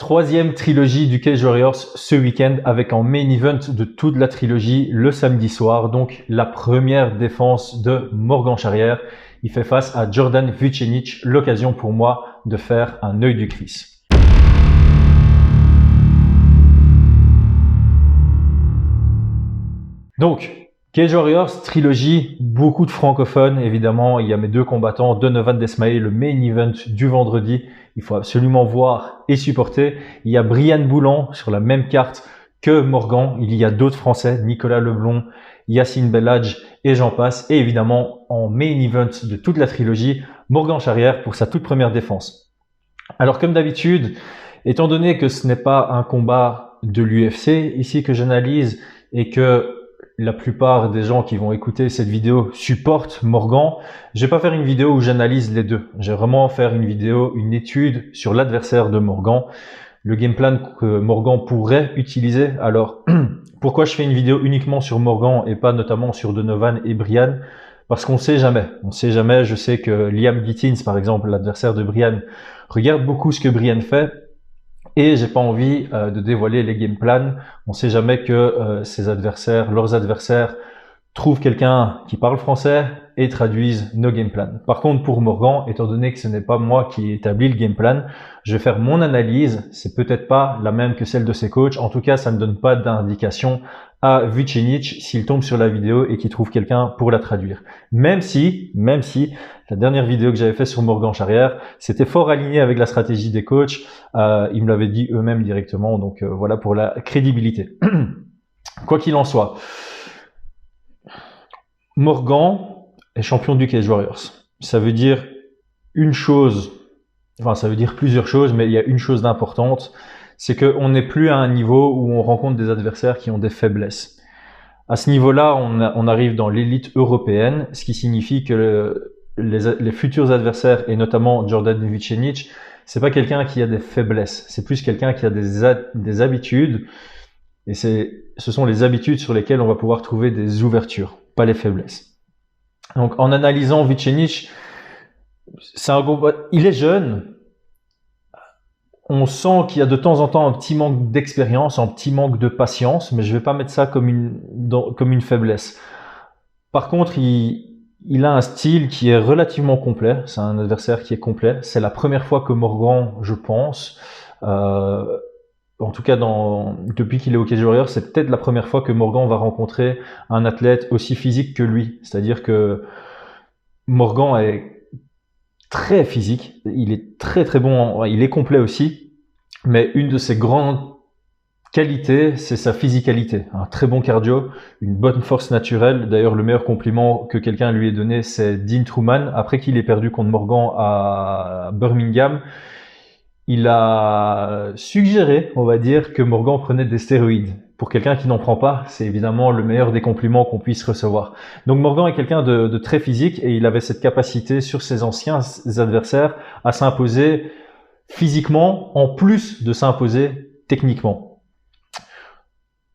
Troisième trilogie du Cage Warriors ce week-end avec en main event de toute la trilogie le samedi soir. Donc la première défense de Morgan Charrière. Il fait face à Jordan Vucenic. L'occasion pour moi de faire un œil du Chris. Donc, Cage Warriors, trilogie, beaucoup de francophones, évidemment. Il y a mes deux combattants, Donovan Desmaé, le main event du vendredi. Il faut absolument voir et supporter. Il y a Brian Boulan sur la même carte que Morgan. Il y a d'autres Français, Nicolas Leblond, Yacine Bellage et j'en passe. Et évidemment, en main event de toute la trilogie, Morgan Charrière pour sa toute première défense. Alors, comme d'habitude, étant donné que ce n'est pas un combat de l'UFC ici que j'analyse et que la plupart des gens qui vont écouter cette vidéo supportent Morgan, je vais pas faire une vidéo où j'analyse les deux. Je vais vraiment faire une vidéo, une étude sur l'adversaire de Morgan, le game plan que Morgan pourrait utiliser. Alors, pourquoi je fais une vidéo uniquement sur Morgan et pas notamment sur Donovan et Brian? Parce qu'on sait jamais. On sait jamais. Je sais que Liam Gittins, par exemple, l'adversaire de Brian, regarde beaucoup ce que Brian fait. Et j'ai pas envie de dévoiler les game plans. On sait jamais que leurs adversaires, trouvent quelqu'un qui parle français et traduisent nos game plans. Par contre, pour Morgan, étant donné que ce n'est pas moi qui établis le game plan, je vais faire mon analyse. C'est peut-être pas la même que celle de ses coachs. En tout cas, ça ne donne pas d'indication à Vucenic s'il tombe sur la vidéo et qu'il trouve quelqu'un pour la traduire. Même si la dernière vidéo que j'avais faite sur Morgan Charrière, c'était fort aligné avec la stratégie des coachs. Ils me l'avaient dit eux-mêmes directement. Donc voilà pour la crédibilité. Quoi qu'il en soit, Morgan est champion du Cage Warriors. Ça veut dire ça veut dire plusieurs choses, mais il y a une chose d'importante, c'est qu'on n'est plus à un niveau où on rencontre des adversaires qui ont des faiblesses. À ce niveau-là, on arrive dans l'élite européenne, ce qui signifie que les futurs adversaires, et notamment Jordan Vucenic, c'est pas quelqu'un qui a des faiblesses, c'est plus quelqu'un qui a des habitudes, et ce sont les habitudes sur lesquelles on va pouvoir trouver des ouvertures, pas les faiblesses. Donc en analysant Vucenic, il est jeune. On sent qu'il y a de temps en temps un petit manque d'expérience, un petit manque de patience, mais je vais pas mettre ça comme une faiblesse. Par contre, il a un style qui est relativement complet. C'est un adversaire qui est complet. C'est la première fois que Morgan, je pense, en tout cas depuis qu'il est au Cage Warriors, c'est peut-être la première fois que Morgan va rencontrer un athlète aussi physique que lui. C'est-à-dire que Morgan est très physique, il est très très bon, il est complet aussi, mais une de ses grandes qualités, c'est sa physicalité. Un très bon cardio, une bonne force naturelle. D'ailleurs, le meilleur compliment que quelqu'un lui ait donné, c'est Dean Truman. Après qu'il ait perdu contre Morgan à Birmingham, il a suggéré, on va dire, que Morgan prenait des stéroïdes. Pour quelqu'un qui n'en prend pas, c'est évidemment le meilleur des compliments qu'on puisse recevoir. Donc Morgan est quelqu'un de très physique et il avait cette capacité sur ses anciens adversaires à s'imposer physiquement en plus de s'imposer techniquement.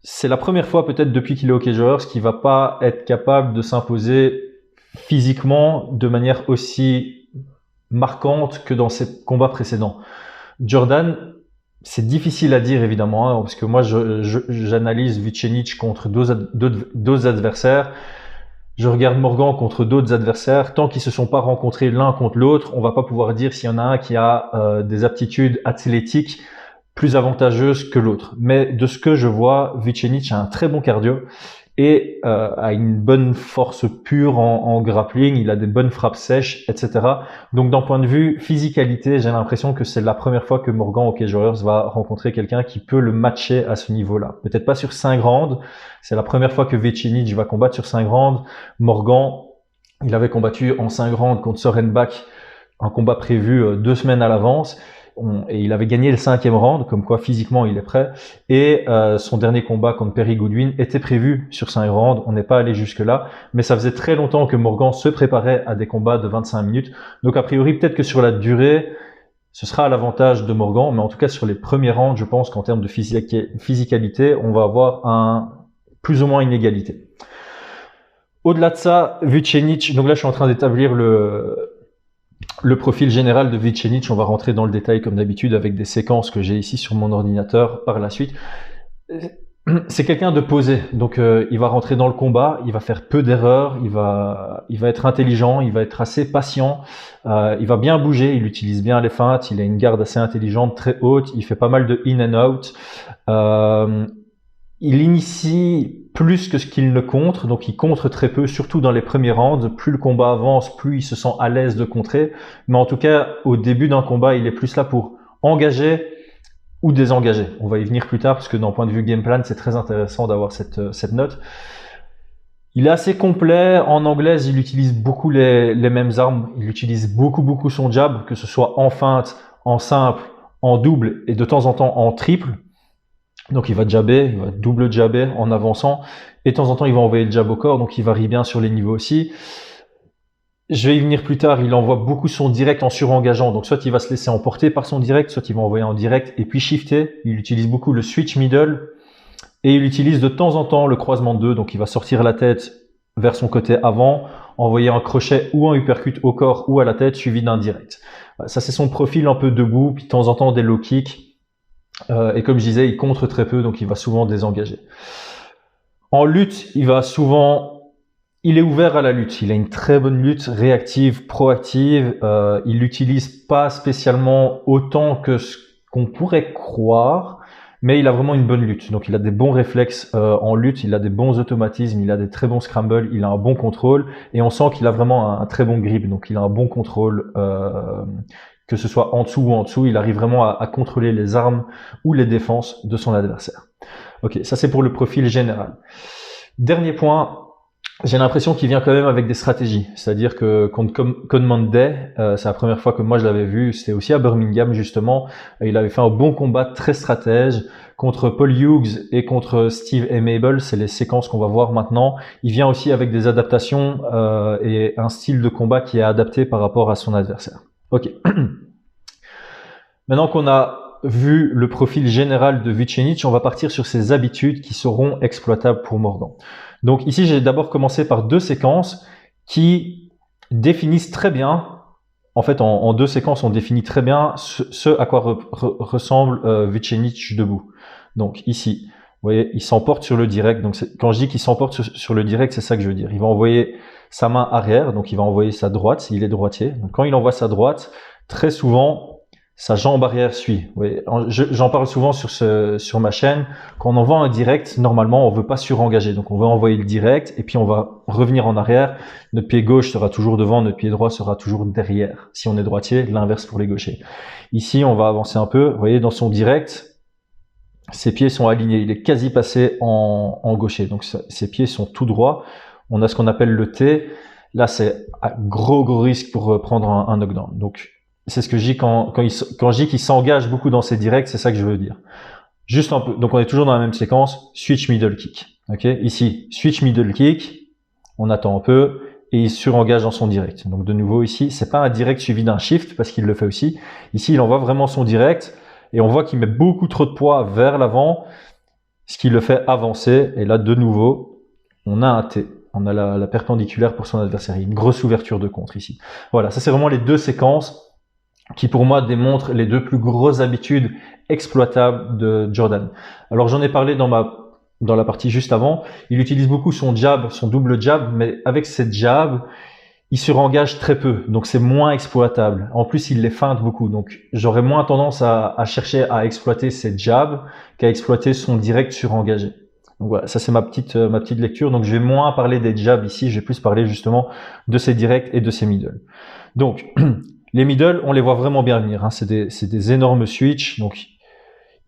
C'est la première fois peut-être depuis qu'il est au Cage Warriors qu'il va pas être capable de s'imposer physiquement de manière aussi marquante que dans ses combats précédents. Jordan, c'est difficile à dire évidemment, parce que moi j'analyse Vucenic contre d'autres adversaires, je regarde Morgan contre d'autres adversaires, tant qu'ils se sont pas rencontrés l'un contre l'autre, on va pas pouvoir dire s'il y en a un qui a des aptitudes athlétiques plus avantageuses que l'autre. Mais de ce que je vois, Vucenic a un très bon cardio et a une bonne force pure en grappling, il a des bonnes frappes sèches, etc. Donc d'un point de vue physicalité, j'ai l'impression que c'est la première fois que Morgan au Cage Warriors va rencontrer quelqu'un qui peut le matcher à ce niveau-là. Peut-être pas sur 5 rounds, c'est la première fois que Vucenic va combattre sur 5 rounds. Morgan, il avait combattu en 5 rounds contre Søren Bak, un combat prévu 2 semaines à l'avance. Et il avait gagné le 5e round, comme quoi physiquement il est prêt. Et son dernier combat contre Perry Goodwin était prévu sur 5 rounds. On n'est pas allé jusque là, mais ça faisait très longtemps que Morgan se préparait à des combats de 25 minutes. Donc a priori, peut-être que sur la durée, ce sera à l'avantage de Morgan, mais en tout cas sur les premiers rounds, je pense qu'en termes de physicalité, on va avoir plus ou moins une égalité. Au-delà de ça, Vucenic, donc là je suis en train d'établir le profil général de Vucenic, on va rentrer dans le détail comme d'habitude avec des séquences que j'ai ici sur mon ordinateur par la suite. C'est quelqu'un de posé, donc il va rentrer dans le combat, il va faire peu d'erreurs, il va être intelligent, il va être assez patient, il va bien bouger, il utilise bien les feintes, il a une garde assez intelligente, très haute, il fait pas mal de in and out, il initie plus que ce qu'il ne contre, donc il contre très peu, surtout dans les premiers rounds. Plus le combat avance, plus il se sent à l'aise de contrer, mais en tout cas au début d'un combat, il est plus là pour engager ou désengager. On va y venir plus tard parce que d'un point de vue game plan, c'est très intéressant d'avoir cette note. Il est assez complet. En anglaise, il utilise beaucoup les mêmes armes. Il utilise beaucoup son jab, que ce soit en feinte, en simple, en double et de temps en temps en triple. Donc il va jabber, il va double jabber en avançant et de temps en temps il va envoyer le jab au corps, donc il varie bien sur les niveaux aussi. Je vais y venir plus tard, il envoie beaucoup son direct en surengageant, donc soit il va se laisser emporter par son direct, soit il va envoyer en direct et puis shifter. Il utilise beaucoup le switch middle et il utilise de temps en temps le croisement de deux, donc il va sortir la tête vers son côté avant, envoyer un crochet ou un uppercut au corps ou à la tête suivi d'un direct. Ça c'est son profil un peu debout, puis de temps en temps des low kicks. Et comme je disais, il contre très peu, donc il va souvent désengager. En lutte, il est ouvert à la lutte. Il a une très bonne lutte, réactive, proactive. Il l'utilise pas spécialement autant que ce qu'on pourrait croire, mais il a vraiment une bonne lutte. Donc il a des bons réflexes en lutte, il a des bons automatismes, il a des très bons scrambles, il a un bon contrôle, et on sent qu'il a vraiment un très bon grip. Donc il a un bon contrôle. Que ce soit en dessous ou en dessous, il arrive vraiment à contrôler les armes ou les défenses de son adversaire. Ok, ça c'est pour le profil général. Dernier point, j'ai l'impression qu'il vient quand même avec des stratégies. C'est-à-dire que contre Conman Day, c'est la première fois que moi je l'avais vu, c'était aussi à Birmingham justement, il avait fait un bon combat très stratège contre Paul Hughes et contre Steve Mabel, c'est les séquences qu'on va voir maintenant. Il vient aussi avec des adaptations et un style de combat qui est adapté par rapport à son adversaire. Ok. Maintenant qu'on a vu le profil général de Vucenic, on va partir sur ses habitudes qui seront exploitables pour Morgan. Donc ici, j'ai d'abord commencé par deux séquences qui définissent très bien, en fait en deux séquences, on définit très bien ce à quoi ressemble Vucenic debout. Donc ici, vous voyez, il s'emporte sur le direct. Donc quand je dis qu'il s'emporte sur le direct, c'est ça que je veux dire. Il va envoyer sa main arrière, donc il va envoyer sa droite s'il est droitier. Donc quand il envoie sa droite, très souvent, sa jambe arrière suit. Oui, j'en parle souvent sur ma chaîne. Quand on envoie un direct, normalement, on veut pas surengager. Donc, on veut envoyer le direct et puis on va revenir en arrière. Notre pied gauche sera toujours devant, notre pied droit sera toujours derrière. Si on est droitier, l'inverse pour les gauchers. Ici, on va avancer un peu. Vous voyez, dans son direct, ses pieds sont alignés. Il est quasi passé en gaucher. Donc, ses pieds sont tout droits. On a ce qu'on appelle le T. Là, c'est à gros risque pour prendre un knockdown. Donc, c'est ce que je dis quand je dis qu'il s'engage beaucoup dans ses directs, c'est ça que je veux dire. Juste un peu. Donc on est toujours dans la même séquence, switch middle kick. Ok, ici switch middle kick, on attend un peu et il surengage dans son direct. Donc de nouveau ici, c'est pas un direct suivi d'un shift parce qu'il le fait aussi. Ici, il envoie vraiment son direct et on voit qu'il met beaucoup trop de poids vers l'avant, ce qui le fait avancer. Et là, de nouveau, on a un T. On a la perpendiculaire pour son adversaire. Il y a une grosse ouverture de contre ici. Voilà, ça c'est vraiment les deux séquences qui pour moi démontrent les deux plus grosses habitudes exploitables de Jordan. Alors j'en ai parlé dans la partie juste avant. Il utilise beaucoup son jab, son double jab, mais avec cette jab, il surengage très peu, donc c'est moins exploitable. En plus, il les feinte beaucoup, donc j'aurais moins tendance à chercher à exploiter ses jabs qu'à exploiter son direct surengagé. Donc voilà, ça c'est ma petite lecture. Donc je vais moins parler des jabs ici, je vais plus parler justement de ses directs et de ses middle. Donc les middle, on les voit vraiment bien venir. Hein. C'est des énormes switches. Donc,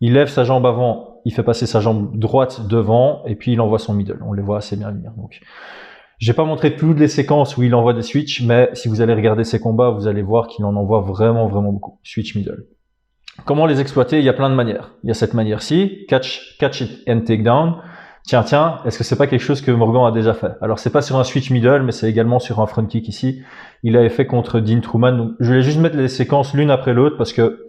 il lève sa jambe avant, il fait passer sa jambe droite devant, et puis il envoie son middle. On les voit assez bien venir. Donc, je vais pas montrer toutes les séquences où il envoie des switches, mais si vous allez regarder ses combats, vous allez voir qu'il en envoie vraiment beaucoup. Switch middle. Comment les exploiter? Il y a plein de manières. Il y a cette manière-ci, catch it and take down. Tiens, est-ce que c'est pas quelque chose que Morgan a déjà fait? Alors c'est pas sur un switch middle, mais c'est également sur un front kick ici. Il l'avait fait contre Dean Truman. Donc, je vais juste mettre les séquences l'une après l'autre parce que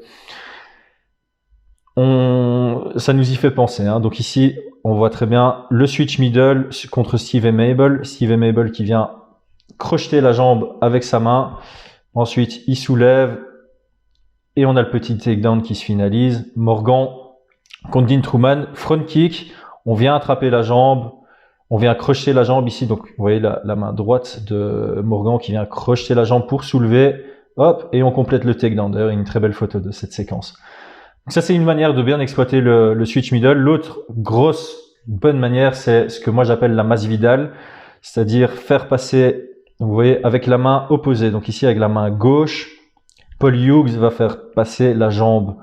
ça nous y fait penser. Hein. Donc ici, on voit très bien le switch middle contre Steve Mabel. Steve Mabel qui vient crocheter la jambe avec sa main. Ensuite, il soulève et on a le petit takedown qui se finalise. Morgan contre Dean Truman, front kick, on vient attraper la jambe, on vient crocheter la jambe ici. Donc, vous voyez la main droite de Morgan qui vient crocheter la jambe pour soulever. Hop, et on complète le takedown. D'ailleurs, il y a une très belle photo de cette séquence. Donc ça, c'est une manière de bien exploiter le switch middle. L'autre grosse bonne manière, c'est ce que moi j'appelle la Masvidal, c'est-à-dire faire passer, vous voyez, avec la main opposée. Donc ici, avec la main gauche, Paul Hughes va faire passer la jambe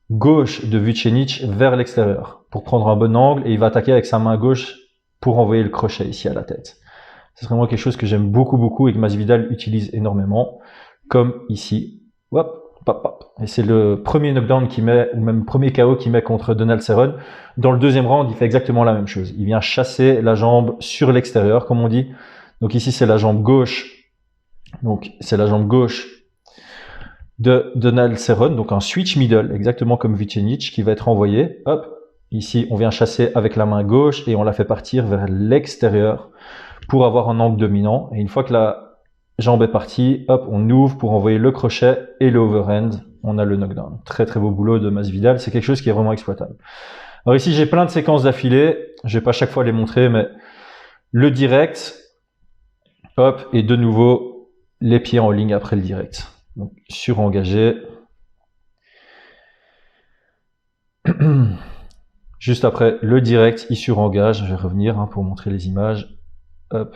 gauche de Vucenic vers l'extérieur pour prendre un bon angle et il va attaquer avec sa main gauche pour envoyer le crochet ici à la tête. C'est vraiment quelque chose que j'aime beaucoup et que Masvidal utilise énormément, comme ici. Hop. Et c'est le premier knockdown qu'il met, ou même premier KO qu'il met contre Donald Cerrone. Dans le deuxième round, il fait exactement la même chose. Il vient chasser la jambe sur l'extérieur, comme on dit. Donc ici, c'est la jambe gauche. Donc c'est la jambe gauche de Donald Cerrone, donc un switch middle, exactement comme Vucenic, qui va être envoyé. Hop, ici, on vient chasser avec la main gauche et on la fait partir vers l'extérieur pour avoir un angle dominant. Et une fois que la jambe est partie, hop, on ouvre pour envoyer le crochet et le overhand. On a le knockdown. Très beau boulot de Masvidal. C'est quelque chose qui est vraiment exploitable. Alors ici, j'ai plein de séquences d'affilée. Je vais pas chaque fois les montrer, mais le direct, hop, et de nouveau, les pieds en ligne après le direct. Donc, surengagé. Juste après le direct, il surengage. Je vais revenir pour montrer les images. Hop.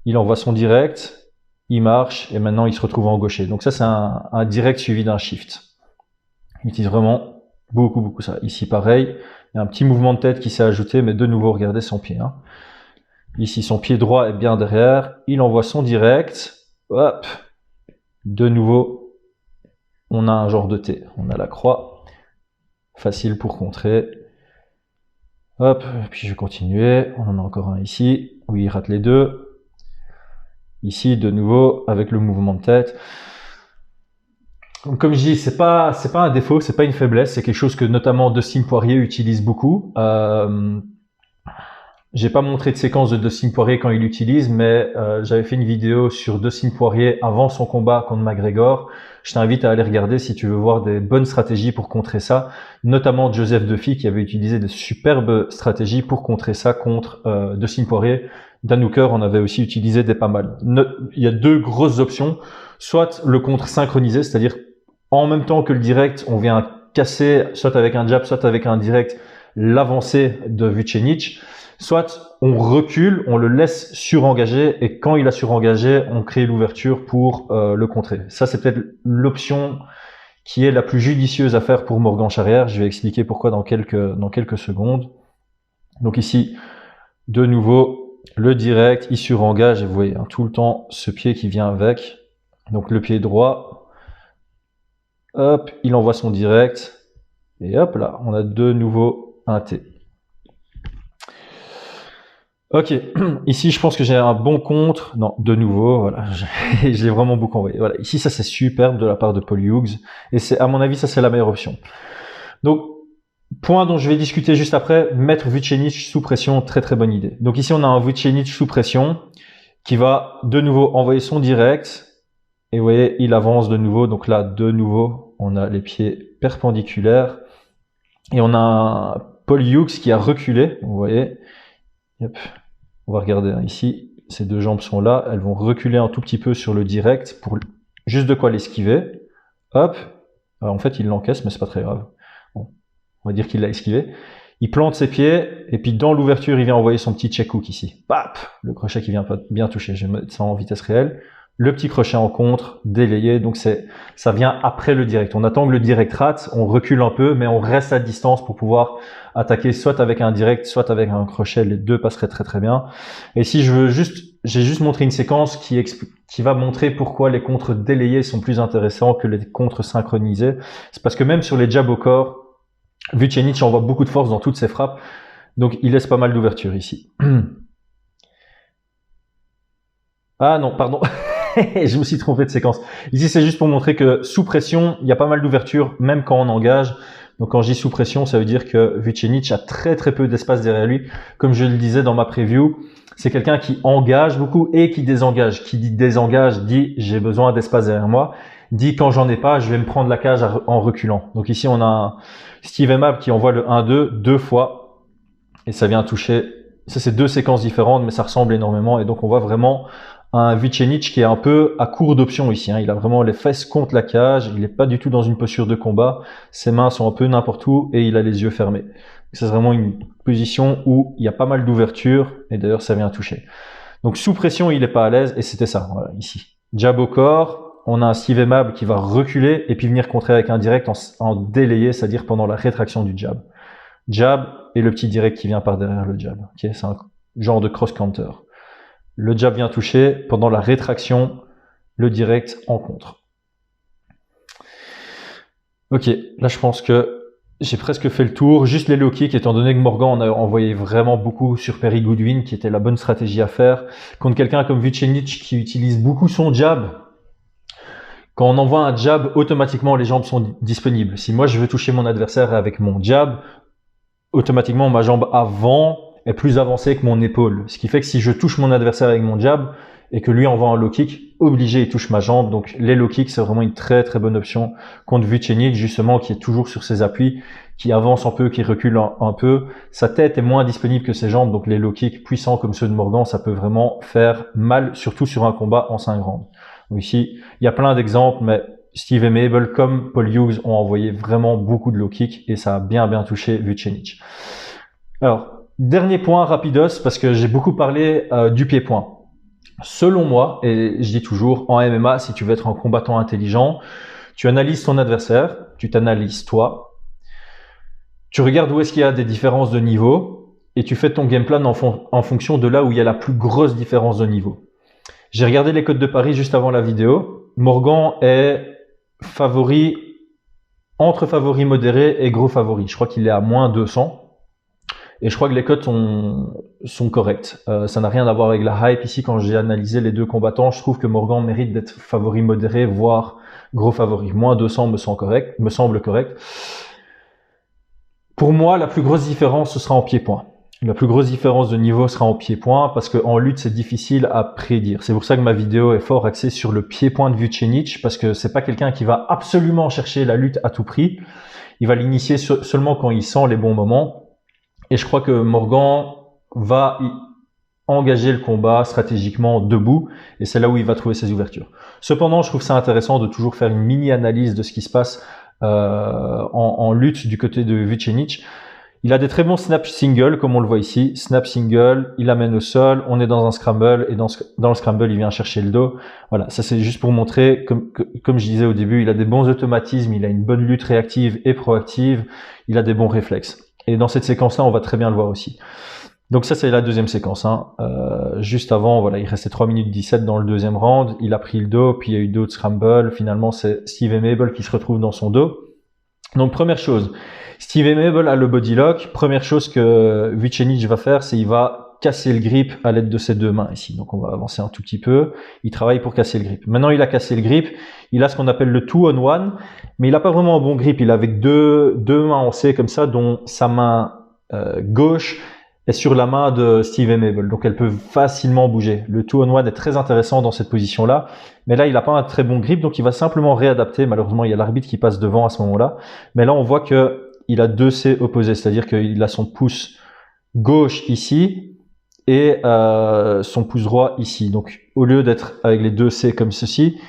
Il envoie son direct, il marche et maintenant il se retrouve en gaucher. Donc ça, c'est un direct suivi d'un shift. Il utilise vraiment beaucoup ça. Ici, pareil, il y a un petit mouvement de tête qui s'est ajouté, mais de nouveau, regardez son pied. Ici, son pied droit est bien derrière. Il envoie son direct. Hop. De nouveau, on a un genre de T. On a la croix. Facile pour contrer. Hop. Et puis je vais continuer. On en a encore un ici, où il rate les deux. Ici, de nouveau, avec le mouvement de tête. Donc, comme je dis, c'est pas un défaut, c'est pas une faiblesse, c'est quelque chose que notamment Dustin Poirier utilise beaucoup. J'ai pas montré de séquence de Dustin Poirier quand il l'utilise, mais j'avais fait une vidéo sur Dustin Poirier avant son combat contre McGregor. Je t'invite à aller regarder si tu veux voir des bonnes stratégies pour contrer ça, notamment Joseph Duffy qui avait utilisé de superbes stratégies pour contrer ça contre Dustin Poirier. Dan Hooker en avait aussi utilisé des pas mal. Il y a deux grosses options, soit le contre synchronisé, c'est-à-dire en même temps que le direct, on vient casser, soit avec un jab, soit avec un direct, l'avancée de Vucenic, soit on recule, on le laisse surengager et quand il a surengagé, on crée l'ouverture pour le contrer. Ça, c'est peut-être l'option qui est la plus judicieuse à faire pour Morgan Charrière. Je vais expliquer pourquoi dans quelques secondes. Donc ici, de nouveau, le direct, il surengage et vous voyez tout le temps ce pied qui vient avec. Donc le pied droit, hop, il envoie son direct et hop là, on a de nouveau un T. Ok, ici je pense que j'ai un bon contre. Non, de nouveau, voilà, j'ai vraiment beaucoup envoyé. Voilà, ici ça c'est superbe de la part de Paul Hughes et c'est à mon avis ça c'est la meilleure option. Donc point dont je vais discuter juste après, mettre Vucenic sous pression, très bonne idée. Donc ici on a un Vucenic sous pression qui va de nouveau envoyer son direct et vous voyez il avance de nouveau. Donc là de nouveau on a les pieds perpendiculaires et on a un Paul Hughes qui a reculé, vous voyez. Yep. On va regarder ici, ces deux jambes sont là, elles vont reculer un tout petit peu sur le direct pour juste de quoi l'esquiver. Hop, alors en fait il l'encaisse mais c'est pas très grave. Bon, on va dire qu'il l'a esquivé. Il plante ses pieds et puis dans l'ouverture il vient envoyer son petit check hook ici. Pap, le crochet qui vient pas bien toucher. Je vais mettre ça en vitesse réelle. Le petit crochet en contre, délayé, donc ça vient après le direct. On attend que le direct rate, on recule un peu, mais on reste à distance pour pouvoir attaquer soit avec un direct, soit avec un crochet. Les deux passeraient très bien. Et si j'ai juste montré une séquence qui va montrer pourquoi les contres délayés sont plus intéressants que les contres synchronisés. C'est parce que même sur les jabs au corps, Vucenic envoie beaucoup de force dans toutes ses frappes, donc il laisse pas mal d'ouverture ici. Ah non, pardon. Je me suis trompé de séquence. Ici, c'est juste pour montrer que sous pression, il y a pas mal d'ouverture, même quand on engage. Donc, quand je dis sous pression, ça veut dire que Vucenic a très peu d'espace derrière lui. Comme je le disais dans ma preview, C'est quelqu'un qui engage beaucoup et qui désengage. Qui dit désengage dit j'ai besoin d'espace derrière moi. Dit quand j'en ai pas, je vais me prendre la cage en reculant. Donc ici on a un Steve Aimable qui envoie le 1-2 deux fois et ça vient toucher. Ça c'est deux séquences différentes mais ça ressemble énormément et donc on voit vraiment un Vucenic qui est un peu à court d'options ici. Il a vraiment les fesses contre la cage, il n'est pas du tout dans une posture de combat, ses mains sont un peu n'importe où et il a les yeux fermés. C'est vraiment une position où il y a pas mal d'ouverture et d'ailleurs ça vient toucher. Donc sous pression il n'est pas à l'aise et c'était ça, voilà, ici. Jab au corps, on a un Steve Aimable qui va reculer et puis venir contrer avec un direct en délayé, c'est-à-dire pendant la rétraction du jab. Jab et le petit direct qui vient par derrière le jab. Okay, c'est un genre de cross-counter. Le jab vient toucher, pendant la rétraction, le direct en contre. Ok, là je pense que j'ai presque fait le tour. Juste les low kicks, étant donné que Morgan en a envoyé vraiment beaucoup sur Perry Goodwin, qui était la bonne stratégie à faire. Contre quelqu'un comme Vucenic qui utilise beaucoup son jab, quand on envoie un jab, automatiquement les jambes sont disponibles. Si moi je veux toucher mon adversaire avec mon jab, automatiquement ma jambe avant est plus avancée que mon épaule. Ce qui fait que si je touche mon adversaire avec mon jab et que lui envoie un low kick, obligé il touche ma jambe. Donc les low kicks c'est vraiment une très très bonne option contre Vucenic justement qui est toujours sur ses appuis, qui avance un peu, qui recule un peu. Sa tête est moins disponible que ses jambes, donc les low kicks puissants comme ceux de Morgan, ça peut vraiment faire mal, surtout sur un combat en 5 rounds. Donc ici, il y a plein d'exemples, mais Steve Aimable comme Paul Hughes ont envoyé vraiment beaucoup de low kicks et ça a bien touché Vucenic. Alors, dernier point rapidos parce que j'ai beaucoup parlé du pied-point. Selon moi, et je dis toujours, en MMA, si tu veux être un combattant intelligent, tu analyses ton adversaire, tu t'analyses toi, tu regardes où est-ce qu'il y a des différences de niveau et tu fais ton game plan en fonction de là où il y a la plus grosse différence de niveau. J'ai regardé les cotes de Paris juste avant la vidéo. Morgan est favori, entre favori modéré et gros favori. Je crois qu'il est à moins 200. Et je crois que les cotes sont correctes. Ça n'a rien à voir avec la hype. Ici, quand j'ai analysé les deux combattants, je trouve que Morgan mérite d'être favori modéré, voire gros favori. Moins 200 me semble correct. Pour moi, la plus grosse différence, ce sera en pied-point. La plus grosse différence de niveau sera en pied-point parce qu'en lutte, c'est difficile à prédire. C'est pour ça que ma vidéo est fort axée sur le pied-point de Vucenic parce que c'est pas quelqu'un qui va absolument chercher la lutte à tout prix. Il va l'initier seulement quand il sent les bons moments. Et je crois que Morgan va engager le combat stratégiquement debout et c'est là où il va trouver ses ouvertures. Cependant, je trouve ça intéressant de toujours faire une mini-analyse de ce qui se passe en lutte du côté de Vucenic. Il a des très bons snap single, comme on le voit ici. Snap single, il amène au sol, on est dans un scramble, et dans le scramble, il vient chercher le dos. Voilà, ça c'est juste pour montrer, comme je disais au début, il a des bons automatismes, il a une bonne lutte réactive et proactive, il a des bons réflexes. Et dans cette séquence-là, on va très bien le voir aussi. Donc ça, c'est la deuxième séquence. Juste avant, voilà, il restait 3 minutes 17 dans le deuxième round, il a pris le dos, puis il y a eu d'autres scramble. Finalement, c'est Steve Aimable qui se retrouve dans son dos. Donc première chose, Steve Aimable a le body lock. Première chose que Vucenic va faire, c'est il va casser le grip à l'aide de ses deux mains ici. Donc on va avancer un tout petit peu. Il travaille pour casser le grip. Maintenant il a cassé le grip, il a ce qu'on appelle le 2-on-1, mais il n'a pas vraiment un bon grip. Il a avec deux mains en C comme ça, dont sa main gauche est sur la main de Steve Aimable. Donc elle peut facilement bouger. Le 2-on-1 est très intéressant dans cette position-là. Mais là, il n'a pas un très bon grip, donc il va simplement réadapter. Malheureusement, il y a l'arbitre qui passe devant à ce moment-là. Mais là, on voit que il a deux C opposés, c'est-à-dire qu'il a son pouce gauche ici et son pouce droit ici. Donc, au lieu d'être avec les deux C comme ceci,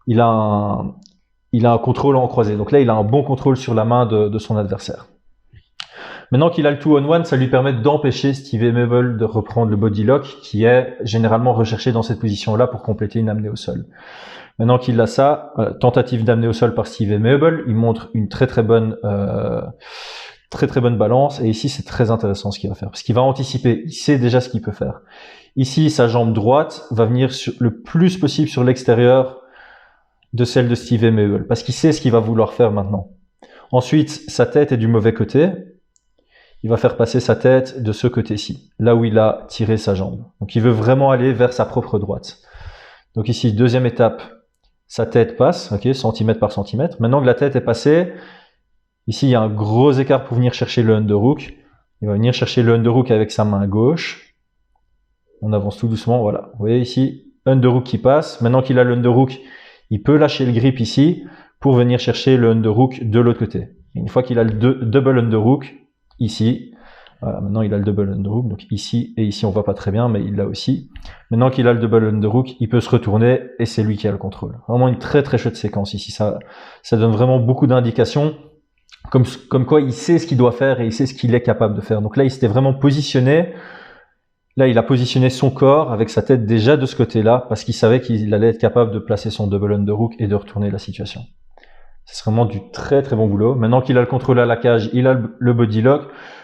il a un contrôle en croisé. Donc là, il a un bon contrôle sur la main de son adversaire. Maintenant qu'il a le 2-on-1, ça lui permet d'empêcher Steve Aimable de reprendre le body lock qui est généralement recherché dans cette position-là pour compléter une amenée au sol. Maintenant qu'il a ça, tentative d'amener au sol par Steve Aimable, il montre une très bonne balance et ici c'est très intéressant ce qu'il va faire parce qu'il va anticiper, il sait déjà ce qu'il peut faire. Ici sa jambe droite va venir le plus possible sur l'extérieur de celle de Steve Aimable parce qu'il sait ce qu'il va vouloir faire maintenant. Ensuite sa tête est du mauvais côté. Il va faire passer sa tête de ce côté-ci, là où il a tiré sa jambe. Donc il veut vraiment aller vers sa propre droite. Donc ici, deuxième étape, sa tête passe, ok, centimètre par centimètre. Maintenant que la tête est passée, ici il y a un gros écart pour venir chercher le underhook. Il va venir chercher le underhook avec sa main gauche. On avance tout doucement, voilà. Vous voyez ici, underhook qui passe. Maintenant qu'il a le underhook, il peut lâcher le grip ici pour venir chercher le underhook de l'autre côté. Et une fois qu'il a le double underhook, ici, voilà, maintenant il a le double underhook, donc ici et ici on voit pas très bien, mais il l'a aussi. Maintenant qu'il a le double underhook, il peut se retourner et c'est lui qui a le contrôle. Vraiment une très très chouette séquence ici, ça donne vraiment beaucoup d'indications, comme quoi il sait ce qu'il doit faire et il sait ce qu'il est capable de faire. Donc là il s'était vraiment positionné. Là, il a positionné son corps avec sa tête déjà de ce côté-là parce qu'il savait qu'il allait être capable de placer son double underhook et de retourner la situation. C'est vraiment du très très bon boulot. Maintenant qu'il a le contrôle à la cage, il a le body lock.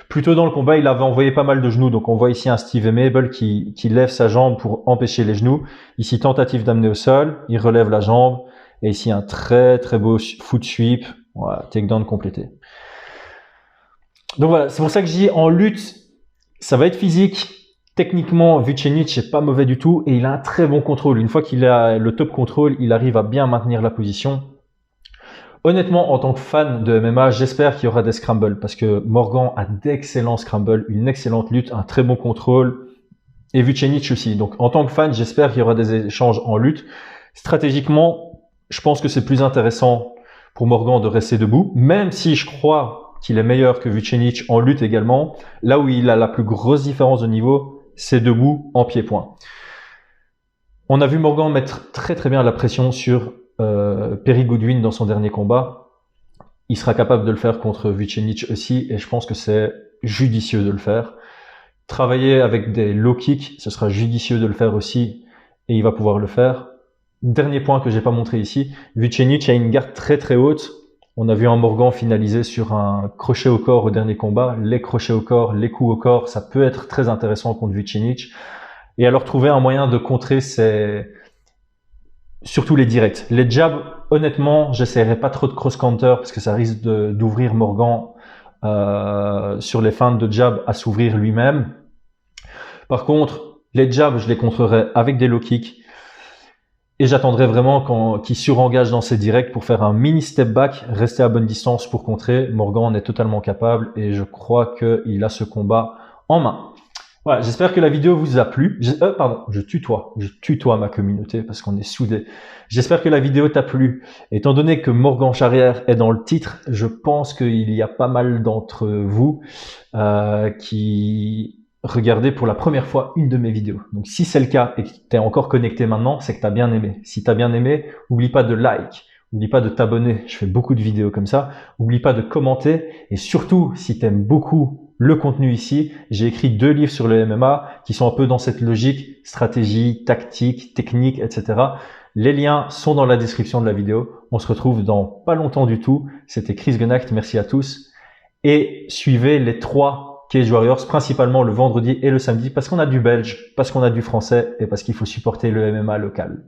Plus tôt dans le combat, il avait envoyé pas mal de genoux. Donc on voit ici un Steve Mabel qui lève sa jambe pour empêcher les genoux. Ici, tentative d'amener au sol. Il relève la jambe. Et ici, un très très beau foot sweep. Voilà, takedown complété. Donc voilà, c'est pour ça que je dis en lutte, ça va être physique. Techniquement, Vucenic n'est pas mauvais du tout et il a un très bon contrôle. Une fois qu'il a le top contrôle, il arrive à bien maintenir la position. Honnêtement, en tant que fan de MMA, j'espère qu'il y aura des scrambles parce que Morgan a d'excellents scrambles, une excellente lutte, un très bon contrôle et Vucenic aussi. Donc en tant que fan, j'espère qu'il y aura des échanges en lutte. Stratégiquement, je pense que c'est plus intéressant pour Morgan de rester debout, même si je crois qu'il est meilleur que Vucenic en lutte également. Là où il a la plus grosse différence de niveau, c'est debout en pied-point. On a vu Morgan mettre très très bien la pression sur Perry Goodwin dans son dernier combat. Il sera capable de le faire contre Vucenic aussi et je pense que c'est judicieux de le faire. Travailler avec des low kicks, ce sera judicieux de le faire aussi et il va pouvoir le faire. Dernier point que j'ai pas montré ici, Vucenic a une garde très très haute. On a vu un Morgan finaliser sur un crochet au corps au dernier combat. Les crochets au corps, les coups au corps, ça peut être très intéressant contre Vucenic. Et alors trouver un moyen de contrer, c'est surtout les directs. Les jabs, honnêtement, j'essaierai pas trop de cross-counter parce que ça risque d'ouvrir Morgan sur les feintes de jab à s'ouvrir lui-même. Par contre, les jabs, je les contrerai avec des low kicks. Et j'attendrai vraiment qu'il surengage dans ses directs pour faire un mini step back, rester à bonne distance pour contrer. Morgan en est totalement capable et je crois qu'il a ce combat en main. Voilà, j'espère que la vidéo vous a plu. Je tutoie ma communauté parce qu'on est soudés. J'espère que la vidéo t'a plu. Étant donné que Morgan Charrière est dans le titre, je pense qu'il y a pas mal d'entre vous qui regardez pour la première fois une de mes vidéos. Donc si c'est le cas et que tu es encore connecté maintenant, c'est que tu as bien aimé. Si tu as bien aimé, n'oublie pas de like, n'oublie pas de t'abonner. Je fais beaucoup de vidéos comme ça. N'oublie pas de commenter et surtout, si tu aimes beaucoup le contenu ici, j'ai écrit 2 livres sur le MMA qui sont un peu dans cette logique, stratégie, tactique, technique, etc. Les liens sont dans la description de la vidéo. On se retrouve dans pas longtemps du tout. C'était Chris Genacht, merci à tous. Et suivez les 3 Cage Warriors, principalement le vendredi et le samedi, parce qu'on a du belge, parce qu'on a du français et parce qu'il faut supporter le MMA local.